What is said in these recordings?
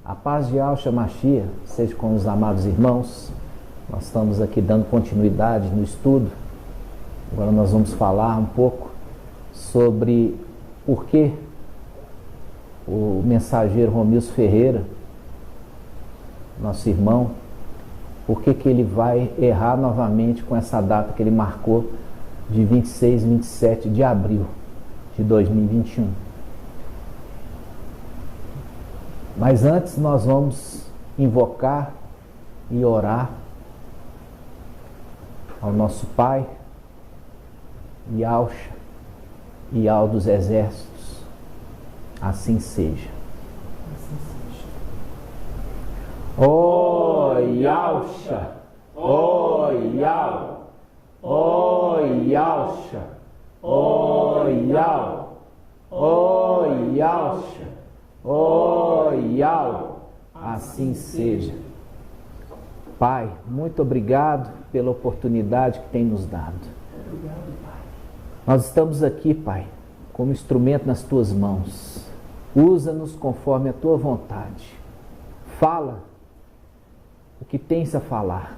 A paz de Yahshua Mashiach seja com os amados irmãos. Nós estamos aqui dando continuidade no estudo. Agora nós vamos falar um pouco sobre por que o mensageiro Romilson Ferreira, nosso irmão, por que ele vai errar novamente com essa data que ele marcou de 26 e 27 de abril de 2021. Mas antes nós vamos invocar e orar ao nosso Pai, Yahshua, Yahweh dos exércitos. Assim seja. Ó Yahshua, ó Yahweh, ó Yahshua, ó Yahweh, ó Yahshua, ó Yahweh, assim seja. Pai, muito obrigado pela oportunidade que tem nos dado. Obrigado, Pai. Nós estamos aqui, Pai, como instrumento nas Tuas mãos. Usa-nos conforme a Tua vontade. Fala o que tens a falar.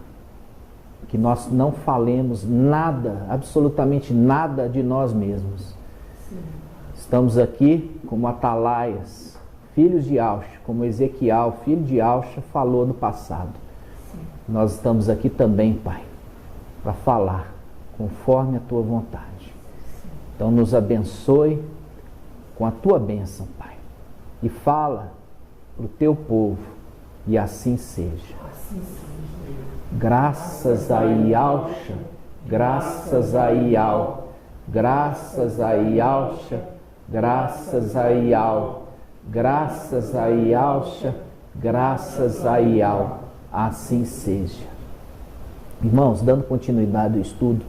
Que nós não falemos nada, absolutamente nada de nós mesmos. Sim. Estamos aqui como atalaias, filhos de Yahshua, como Ezequiel, filho de Yahshua, falou no passado. Sim. Nós estamos aqui também, Pai, para falar conforme a Tua vontade. Sim. Então nos abençoe com a Tua bênção, Pai. E fala para o Teu povo, e assim seja. Assim seja. Graças a Yahshua, graças a Yahweh, graças a Yahshua, graças a Yahweh, graças a Yahshua, graças a Yahweh, assim seja. Irmãos, dando continuidade ao estudo,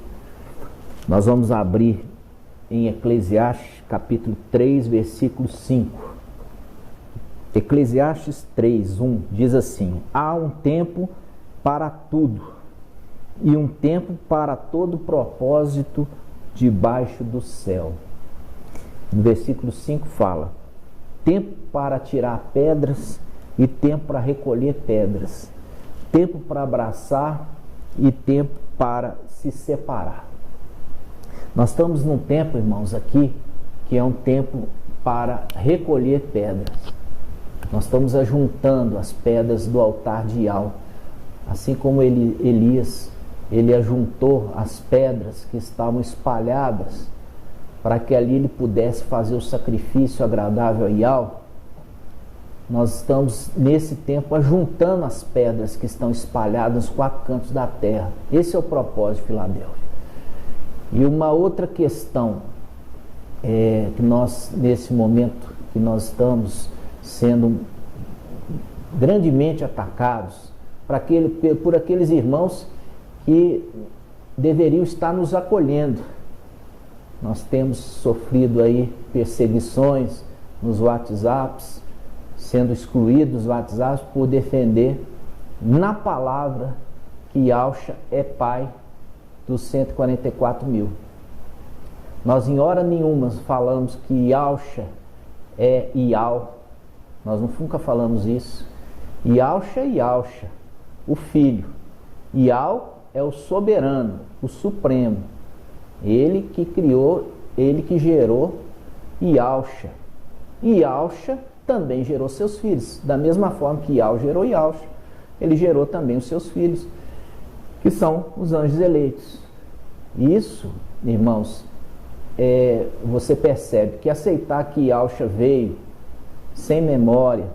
nós vamos abrir em Eclesiastes capítulo 3, versículo 5. Eclesiastes 3, 1 diz assim: há um tempo para tudo e um tempo para todo propósito debaixo do céu. No versículo 5 fala: tempo para tirar pedras e tempo para recolher pedras, tempo para abraçar e tempo para se separar. Nós estamos num tempo, irmãos, aqui, que é um tempo para recolher pedras. Nós estamos ajuntando as pedras do altar de Yahweh, assim como Elias, ele ajuntou as pedras que estavam espalhadas para que ali ele pudesse fazer o sacrifício agradável a Yahweh. Nós estamos nesse tempo ajuntando as pedras que estão espalhadas nos quatro cantos da terra. Esse é o propósito de Filadélfia. E uma outra questão é que nós, nesse momento que nós estamos sendo grandemente atacados por aqueles irmãos que deveriam estar nos acolhendo. Nós temos sofrido aí perseguições nos WhatsApps, sendo excluídos dos WhatsApps por defender na palavra que Yahshua é Pai dos 144 mil. Nós em hora nenhuma falamos que Yahshua é Yahweh. Nós nunca falamos isso. Yahshua é Yahshua, o Filho. Yahweh é o soberano, o supremo. Ele que criou, ele que gerou Yahshua. E Yahshua também gerou seus filhos. Da mesma forma que Yahweh gerou Yahshua, ele gerou também os seus filhos, que são os anjos eleitos. Isso, irmãos, você percebe que aceitar que Yahshua veio sem memória,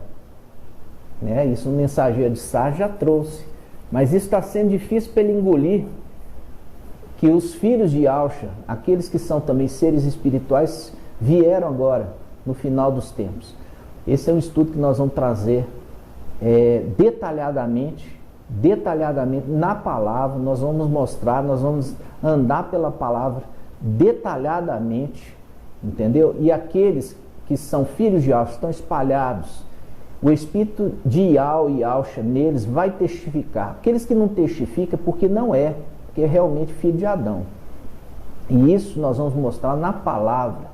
né? Isso o mensageiro de Sá já trouxe, mas isso está sendo difícil para ele engolir, que os filhos de Yahshua, aqueles que são também seres espirituais, vieram agora, no final dos tempos. Esse é um estudo que nós vamos trazer detalhadamente na palavra. Nós vamos mostrar, nós vamos andar pela palavra detalhadamente, entendeu? E aqueles que são filhos de Yahshua estão espalhados, o Espírito de Yahweh e Yahshua neles vai testificar. Aqueles que não testificam porque não é, porque é realmente filho de Adão. E isso nós vamos mostrar na palavra,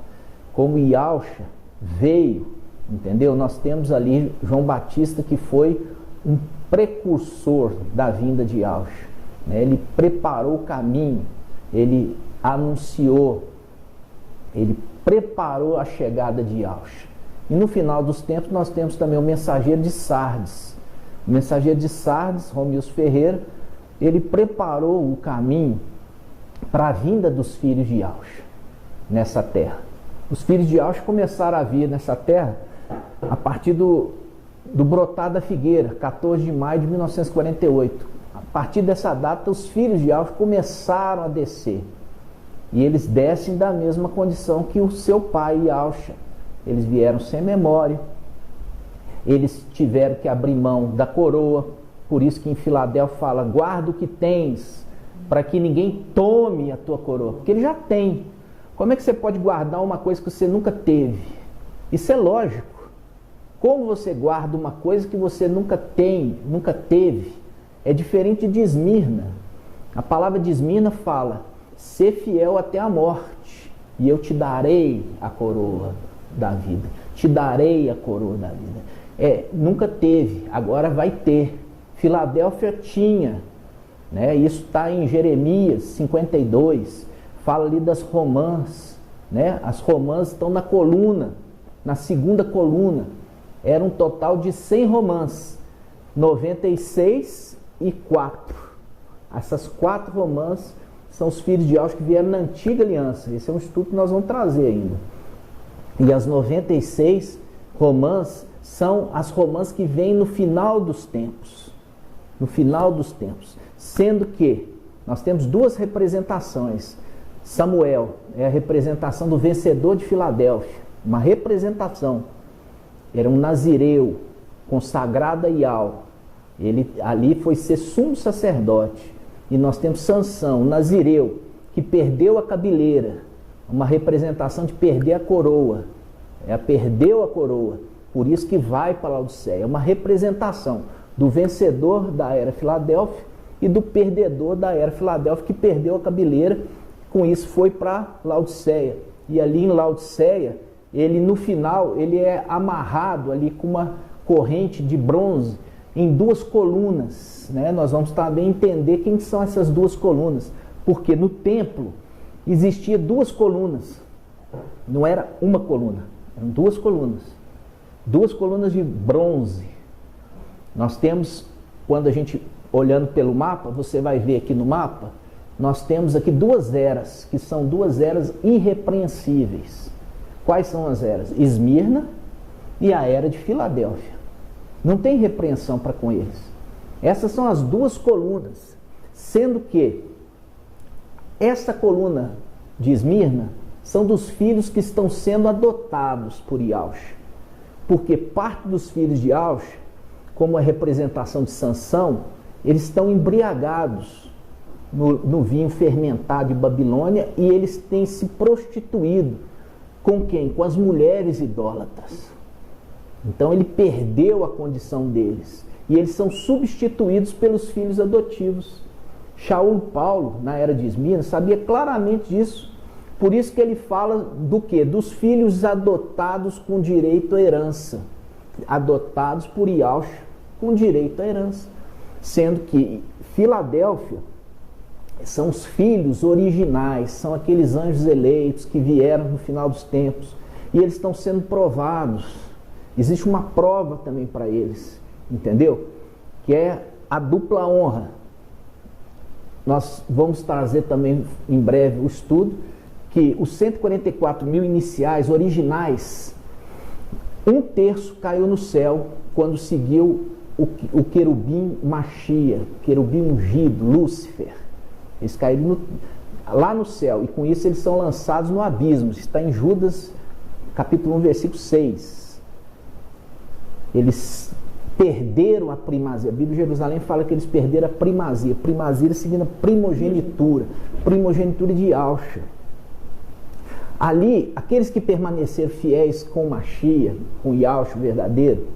como Yahshua veio entendeu? Nós temos ali João Batista, que foi um precursor da vinda de Yahshua, né? Ele preparou o caminho, ele anunciou, ele preparou a chegada de Yahshua. E no final dos tempos nós temos também o mensageiro de Sardes. O mensageiro de Sardes, Romius Ferreira, ele preparou o caminho para a vinda dos filhos de Yahshua nessa terra. Os filhos de Yahshua começaram a vir nessa terra a partir do brotar da figueira, 14 de maio de 1948. A partir dessa data, os filhos de Yahshua começaram a descer. E eles descem da mesma condição que o seu pai, Yahshua. Eles vieram sem memória. Eles tiveram que abrir mão da coroa. Por isso que em Filadélfia fala, guarda o que tens, para que ninguém tome a tua coroa. Porque ele já tem. Como é que você pode guardar uma coisa que você nunca teve? Isso é lógico. Como você guarda uma coisa que você nunca tem, nunca teve? É diferente de Esmirna. A palavra de Esmirna fala, ser fiel até a morte, e eu te darei a coroa da vida. Te darei a coroa da vida. Nunca teve, agora vai ter. Filadélfia tinha, né? Isso está em Jeremias 52, fala ali das romãs, né? As romãs estão na coluna, na segunda coluna. Era um total de 100 romãs, 96 e 4. Essas 4 romãs são os filhos de Yahshua que vieram na antiga aliança. Esse é um estudo que nós vamos trazer ainda. E as 96 romãs são as romãs que vêm no final dos tempos. No final dos tempos. Sendo que nós temos 2 representações. Samuel é a representação do vencedor de Filadélfia. Uma representação. Era um nazireu consagrado a Yahweh. Ele ali foi ser sumo sacerdote. E nós temos Sansão, um nazireu, que perdeu a cabeleira. Uma representação de perder a coroa. Perdeu a coroa. Por isso que vai para Laodiceia. É uma representação do vencedor da era Filadélfia e do perdedor da era Filadélfia, que perdeu a cabeleira. Com isso foi para Laodiceia. E ali em Laodiceia, ele no final, ele é amarrado ali com uma corrente de bronze em 2 colunas, né? Nós vamos também entender quem são essas 2 colunas, porque no templo existia 2 colunas, não era uma coluna, eram 2 colunas, 2 colunas de bronze. Nós temos, quando a gente olhando pelo mapa, você vai ver aqui no mapa, nós temos aqui 2 eras, que são 2 eras irrepreensíveis. Quais são as eras? Esmirna e a era de Filadélfia. Não tem repreensão para com eles. Essas são as 2 colunas, sendo que essa coluna de Esmirna são dos filhos que estão sendo adotados por Yahshua. Porque parte dos filhos de Yahshua, como a representação de Sansão, eles estão embriagados no vinho fermentado de Babilônia e eles têm se prostituído. Com quem? Com as mulheres idólatras. Então ele perdeu a condição deles. E eles são substituídos pelos filhos adotivos. Shaul Paulo, na era de Esmirna, sabia claramente disso. Por isso que ele fala do quê? Dos filhos adotados com direito à herança. Adotados por Yahshua com direito à herança. Sendo que Filadélfia são os filhos originais, são aqueles anjos eleitos que vieram no final dos tempos. E eles estão sendo provados. Existe uma prova também para eles, entendeu? Que é a dupla honra. Nós vamos trazer também em breve o estudo que os 144 mil iniciais, originais, 1/3 caiu no céu quando seguiu o querubim Machia, querubim ungido, Lúcifer. Eles caíram lá no céu e com isso eles são lançados no abismo. Está em Judas capítulo 1, versículo 6. Eles perderam a primazia. A Bíblia de Jerusalém fala que eles perderam a primazia. Primazia seguindo a primogenitura. Primogenitura de Yahshua. Ali, aqueles que permaneceram fiéis com Machia, com Yahshua verdadeiro,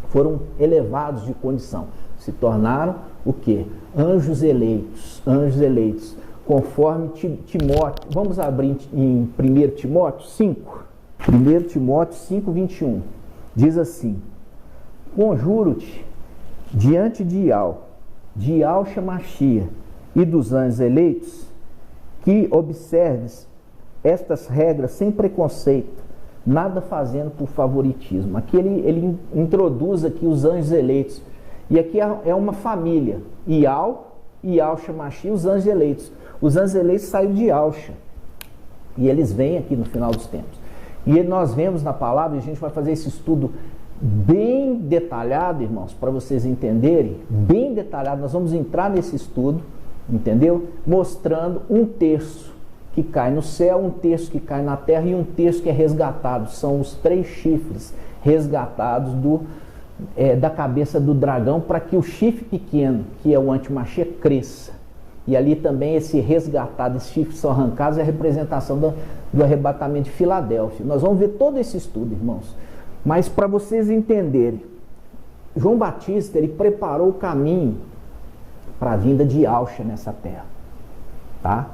foram elevados de condição. Se tornaram o quê? Anjos eleitos, conforme Timóteo. Vamos abrir em 1 Timóteo 5. 1 Timóteo 5, 21. Diz assim: conjuro-te diante de Yahshua Mashiach e dos anjos eleitos, que observes estas regras sem preconceito, nada fazendo por favoritismo. Aqui ele introduz aqui os anjos eleitos. E aqui é uma família. Yahshua Mashiach e os anjos eleitos. Os anjos eleitos saíram de Yahshua. E eles vêm aqui no final dos tempos. E nós vemos na palavra, e a gente vai fazer esse estudo bem detalhado, irmãos, para vocês entenderem, bem detalhado. Nós vamos entrar nesse estudo, entendeu? Mostrando um terço que cai no céu, um terço que cai na terra e um terço que é resgatado. São os 3 chifres resgatados da cabeça do dragão, para que o chifre pequeno, que é o antimachia, cresça. E ali também esse resgatado, esses chifres são arrancados, é a representação do arrebatamento de Filadélfia. Nós vamos ver todo esse estudo, irmãos. Mas para vocês entenderem, João Batista, ele preparou o caminho para a vinda de Yahshua nessa terra. Tá?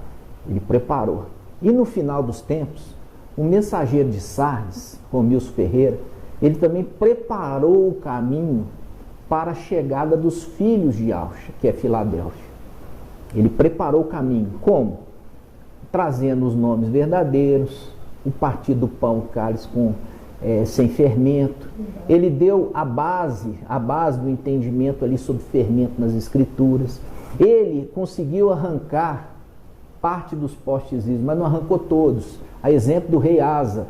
Ele preparou. E no final dos tempos, o mensageiro de Sardes, Romilson Ferreira, ele também preparou o caminho para a chegada dos filhos de Yahshua, que é Filadélfia. Ele preparou o caminho. Como? Trazendo os nomes verdadeiros, o partir do pão, o cálice sem fermento. Ele deu a base do entendimento ali sobre fermento nas escrituras. Ele conseguiu arrancar parte dos postes ídolos, mas não arrancou todos. A exemplo do rei Asa.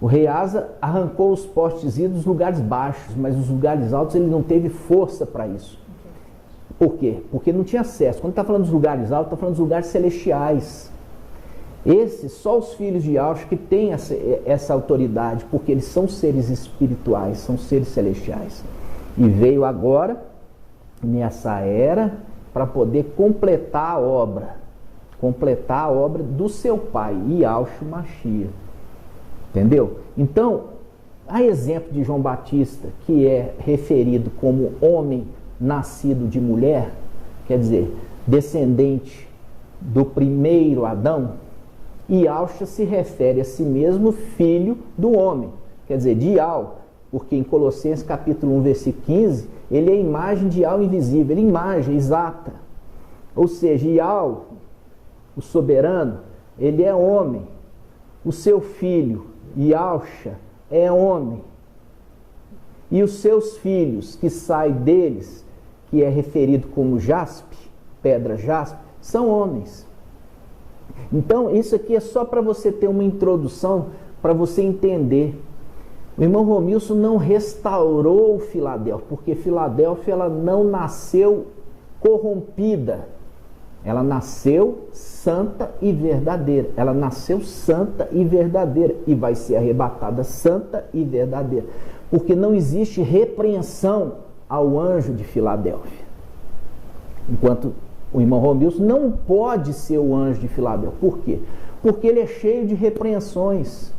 O rei Asa arrancou os postes ídolos dos lugares baixos, mas os lugares altos ele não teve força para isso. Por quê? Porque não tinha acesso. Quando está falando dos lugares altos, está falando dos lugares celestiais. Esses, só os filhos de Yahshua que têm essa autoridade, porque eles são seres espirituais, são seres celestiais. E veio agora, nessa era, para poder completar a obra do seu pai, Yahshua Mashiach. Entendeu? Então, a exemplo de João Batista, que é referido como homem nascido de mulher, quer dizer, descendente do primeiro Adão, Yahshua se refere a si mesmo filho do homem, quer dizer, de Yah, porque em Colossenses capítulo 1, versículo 15, ele é a imagem de Yah invisível, ele é imagem exata. Ou seja, Yah, o soberano, ele é homem. O seu filho, Yahshua, é homem. E os seus filhos que saem deles, que é referido como jaspe, pedra jaspe, são homens. Então, isso aqui é só para você ter uma introdução, para você entender. O irmão Romilson não restaurou Filadélfia, porque Filadélfia ela não nasceu corrompida. Ela nasceu santa e verdadeira. Ela nasceu santa e verdadeira e vai ser arrebatada santa e verdadeira. Porque não existe repreensão ao anjo de Filadélfia. Enquanto o irmão Romilson não pode ser o anjo de Filadélfia. Por quê? Porque ele é cheio de repreensões.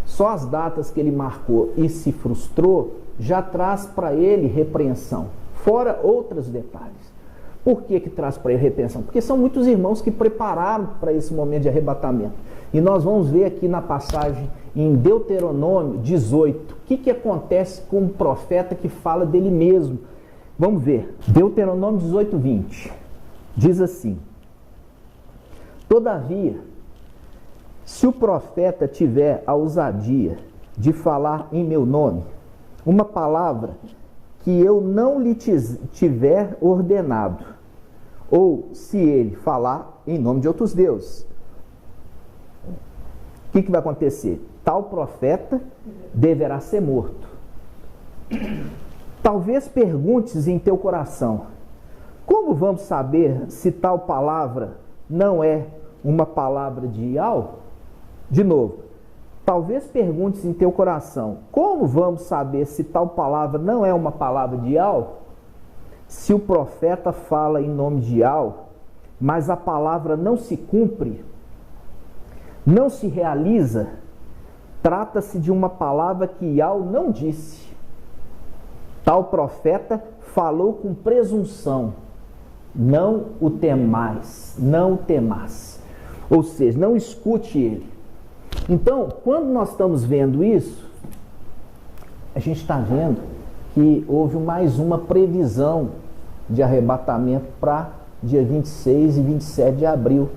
Só as datas que ele marcou e se frustrou já traz para ele repreensão. Fora outros detalhes. Por que traz para ele repreensão? Porque são muitos irmãos que prepararam para esse momento de arrebatamento. E nós vamos ver aqui na passagem em Deuteronômio 18, o que acontece com um profeta que fala dele mesmo. Vamos ver, Deuteronômio 18, 20, diz assim: todavia, se o profeta tiver a ousadia de falar em meu nome, uma palavra que eu não lhe tiver ordenado, ou se ele falar em nome de outros deuses, o que vai acontecer? Tal profeta deverá ser morto. Talvez perguntes em teu coração: como vamos saber se tal palavra não é uma palavra de Yahweh? De novo, talvez perguntes em teu coração: como vamos saber se tal palavra não é uma palavra de Yahweh? Se o profeta fala em nome de Yahweh, mas a palavra não se cumpre, não se realiza, trata-se de uma palavra que Yahweh não disse. Tal profeta falou com presunção. Não o temais, não o temás. Ou seja, não escute ele. Então, quando nós estamos vendo isso, a gente está vendo que houve mais uma previsão de arrebatamento para dia 26 e 27 de abril.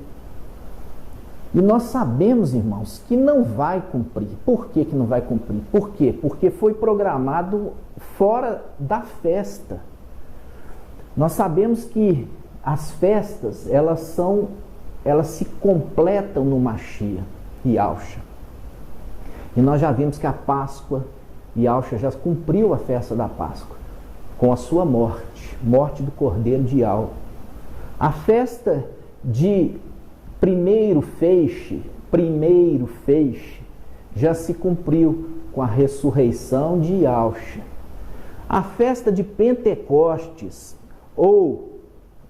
E nós sabemos, irmãos, que não vai cumprir. Por que não vai cumprir? Por quê? Porque foi programado fora da festa. Nós sabemos que as festas, elas se completam no Mashiach, Yahshua. E nós já vimos que a Páscoa, Yahshua já cumpriu a festa da Páscoa com a sua morte do Cordeiro de Yahweh. A festa de primeiro feixe, já se cumpriu com a ressurreição de Yahshua. A festa de Pentecostes, ou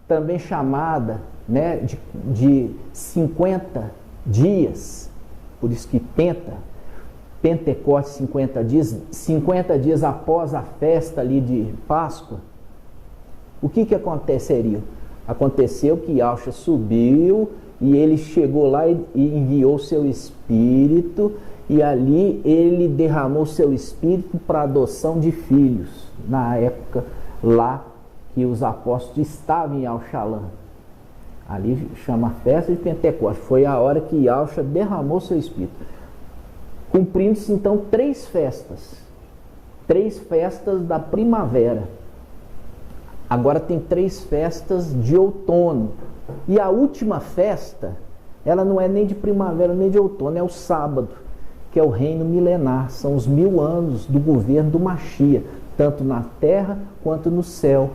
também chamada, né, de 50 dias, por isso que Pentecostes 50 dias após a festa ali de Páscoa, o que aconteceria? Aconteceu que Yahshua subiu e ele chegou lá e enviou seu Espírito, e ali ele derramou seu Espírito para adoção de filhos, na época lá que os apóstolos estavam em Al-Shalom. Ali chama a festa de Pentecostes, foi a hora que Yahshua derramou seu Espírito. Cumprindo-se então três festas da primavera. Agora tem 3 festas de outono. E a última festa, ela não é nem de primavera nem de outono, é o sábado, que é o reino milenar. São os 1000 anos do governo do Mashiach, tanto na terra quanto no céu.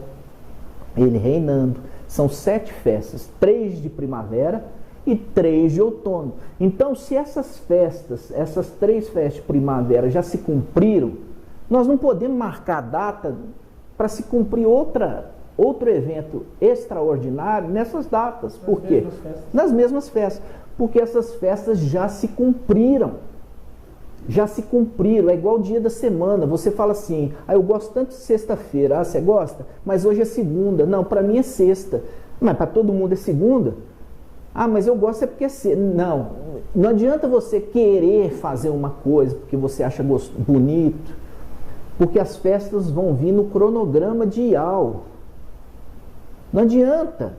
Ele reinando. São 7 festas, 3 de primavera e 3 de outono. Então, se essas 3 festas de primavera já se cumpriram, nós não podemos marcar a data para se cumprir outro evento extraordinário nessas datas. Por quê? Nas mesmas festas. Porque essas festas já se cumpriram. É igual o dia da semana. Você fala assim, eu gosto tanto de sexta-feira. Você gosta? Mas hoje é segunda. Não, para mim é sexta. Mas para todo mundo é segunda? Mas eu gosto é porque é sexta. Não adianta você querer fazer uma coisa porque você acha bonito, porque as festas vão vir no cronograma de Yahweh. Não adianta.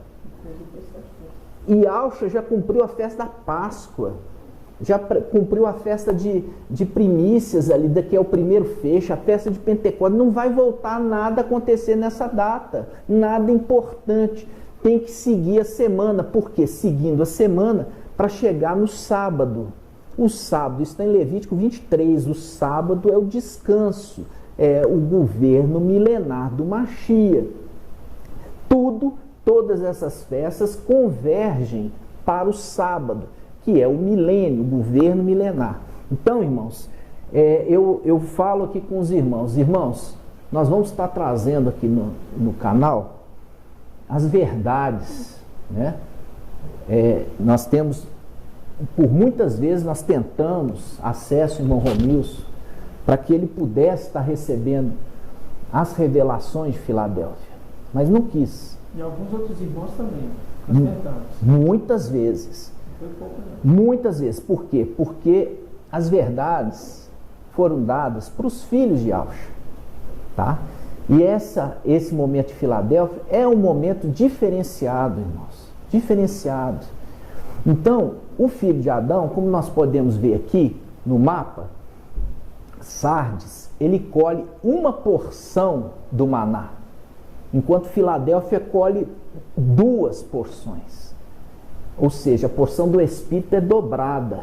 Yahshua já cumpriu a festa da Páscoa, já cumpriu a festa de primícias ali, que é o primeiro fecho, a festa de Pentecostes. Não vai voltar nada a acontecer nessa data, nada importante. Tem que seguir a semana. Por quê? Seguindo a semana para chegar no sábado. O sábado está em Levítico 23. O sábado é o descanso, é o governo milenar do Mashiach. Todas essas festas convergem para o sábado, que é o milênio, o governo milenar. Então, irmãos, eu falo aqui com os irmãos. Irmãos, nós vamos estar trazendo aqui no canal as verdades, né? Nós temos, por muitas vezes, nós tentamos acesso ao irmão Romilson para que ele pudesse estar recebendo as revelações de Filadélfia, mas não quis. E alguns outros irmãos também. Nós tentamos. Muitas vezes. Foi pouco, não. Muitas vezes. Por quê? Porque as verdades foram dadas para os filhos de Yahshua, tá? E esse momento de Filadélfia é um momento diferenciado, irmãos. Diferenciado. Então, o filho de Adão, como nós podemos ver aqui no mapa, Sardes, ele colhe uma porção do maná, enquanto Filadélfia colhe 2 porções. Ou seja, a porção do Espírito é dobrada.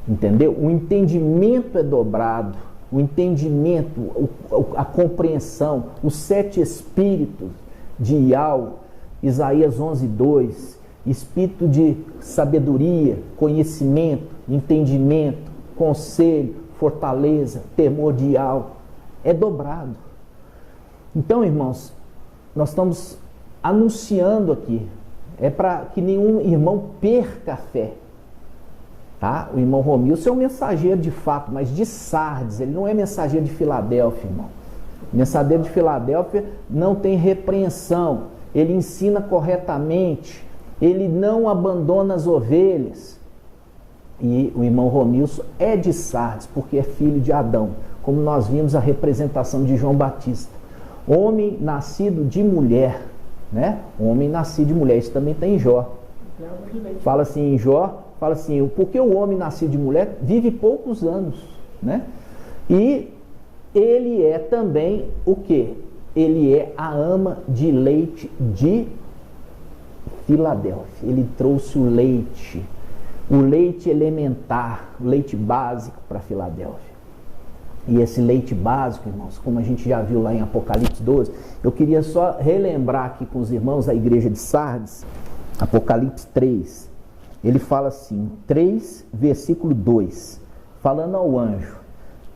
Entendeu? O entendimento é dobrado. O entendimento, a compreensão, os 7 Espíritos de Yahweh, Isaías 11:2, Espírito de sabedoria, conhecimento, entendimento, conselho, fortaleza, temor de Yahweh, é dobrado. Então, irmãos, nós estamos anunciando aqui, é para que nenhum irmão perca a fé. Tá? O irmão Romilson é um mensageiro de fato, mas de Sardes, ele não é mensageiro de Filadélfia, irmão. O mensageiro de Filadélfia não tem repreensão, ele ensina corretamente, ele não abandona as ovelhas. E o irmão Romilson é de Sardes, porque é filho de Adão. como nós vimos a representação de João Batista. Homem nascido de mulher, né? Homem nascido de mulher, isso também está em Jó. Fala assim em Jó, fala assim, porque o homem nascido de mulher vive poucos anos, né? E ele é também o quê? Ele é a ama de leite de Filadélfia. Ele trouxe o leite elementar, o leite básico para Filadélfia. E esse leite básico, irmãos, como a gente já viu lá em Apocalipse 12, eu queria só relembrar aqui com os irmãos da igreja de Sardes, Apocalipse 3, ele fala assim, 3, versículo 2, falando ao anjo,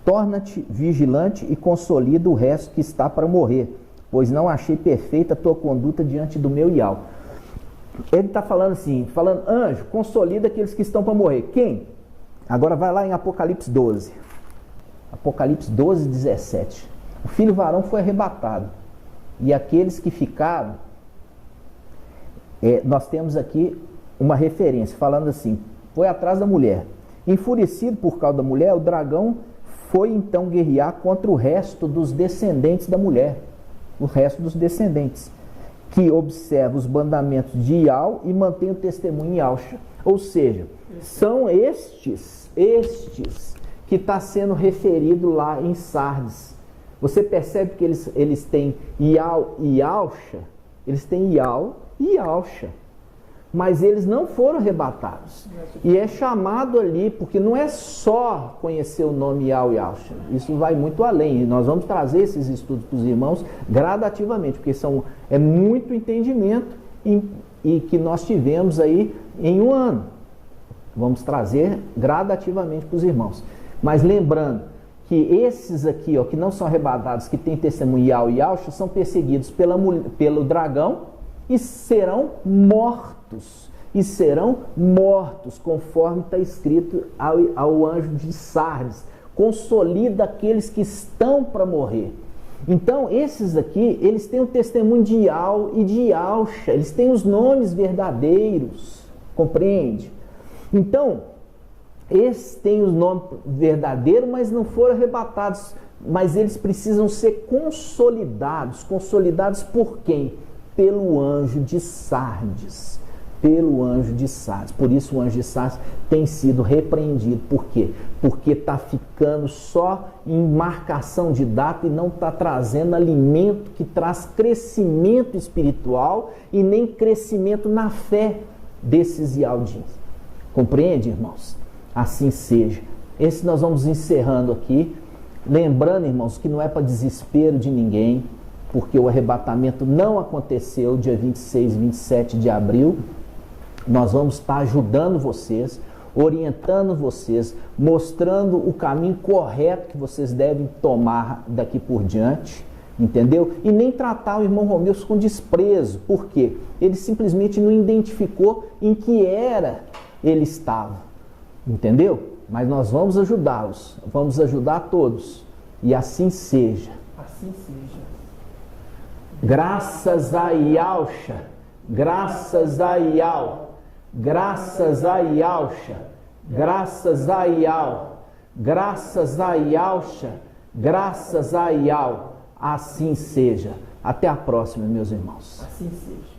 torna-te vigilante e consolida o resto que está para morrer, pois não achei perfeita a tua conduta diante do meu Ial. Ele está falando assim, falando, anjo, consolida aqueles que estão para morrer. Quem? Agora vai lá em Apocalipse 12. Apocalipse 12, 17. O filho varão foi arrebatado. E aqueles que ficaram, nós temos aqui uma referência, falando assim, foi atrás da mulher. Enfurecido por causa da mulher, o dragão foi então guerrear contra o resto dos descendentes da mulher. O resto dos descendentes. Que observa os mandamentos de Ial e mantém o testemunho em Yalcha. Ou seja, são estes que está sendo referido lá em Sardes. Você percebe que eles têm Ial e Yalcha? Eles têm Ial e Yalcha. Mas eles não foram arrebatados. E é chamado ali, porque não é só conhecer o nome Ial e Yalcha. Isso vai muito além. E nós vamos trazer esses estudos para os irmãos gradativamente, porque é muito entendimento e que nós tivemos aí em um ano. Vamos trazer gradativamente para os irmãos. Mas lembrando que esses aqui, ó, que não são arrebatados, que têm testemunho Ial e Yalcha, são perseguidos pelo dragão e serão mortos. E serão mortos, conforme está escrito ao anjo de Sardes. Consolida aqueles que estão para morrer. Então, esses aqui, eles têm o testemunho de Ial e de Yalcha. Eles têm os nomes verdadeiros. Compreende? Então, esses têm o nome verdadeiro, mas não foram arrebatados. Mas eles precisam ser consolidados. Consolidados por quem? Pelo anjo de Sardes. Pelo anjo de Sardes. Por isso o anjo de Sardes tem sido repreendido. Por quê? Porque está ficando só em marcação de data e não está trazendo alimento que traz crescimento espiritual e nem crescimento na fé desses ialdins. Compreende, irmãos? Assim seja. Esse nós vamos encerrando aqui. Lembrando, irmãos, que não é para desespero de ninguém, porque o arrebatamento não aconteceu dia 26 e 27 de abril. Nós vamos estar ajudando vocês, orientando vocês, mostrando o caminho correto que vocês devem tomar daqui por diante, entendeu? E nem tratar o irmão Romilson com desprezo, porque ele simplesmente não identificou em que era ele estava, entendeu? Mas nós vamos ajudá-los, vamos ajudar a todos, e assim seja. Assim seja. Graças a Yalcha, graças a Ial, graças a Yalcha, graças a Ial, graças a Yalcha, graças a Ial, assim seja. Até a próxima, meus irmãos. Assim seja.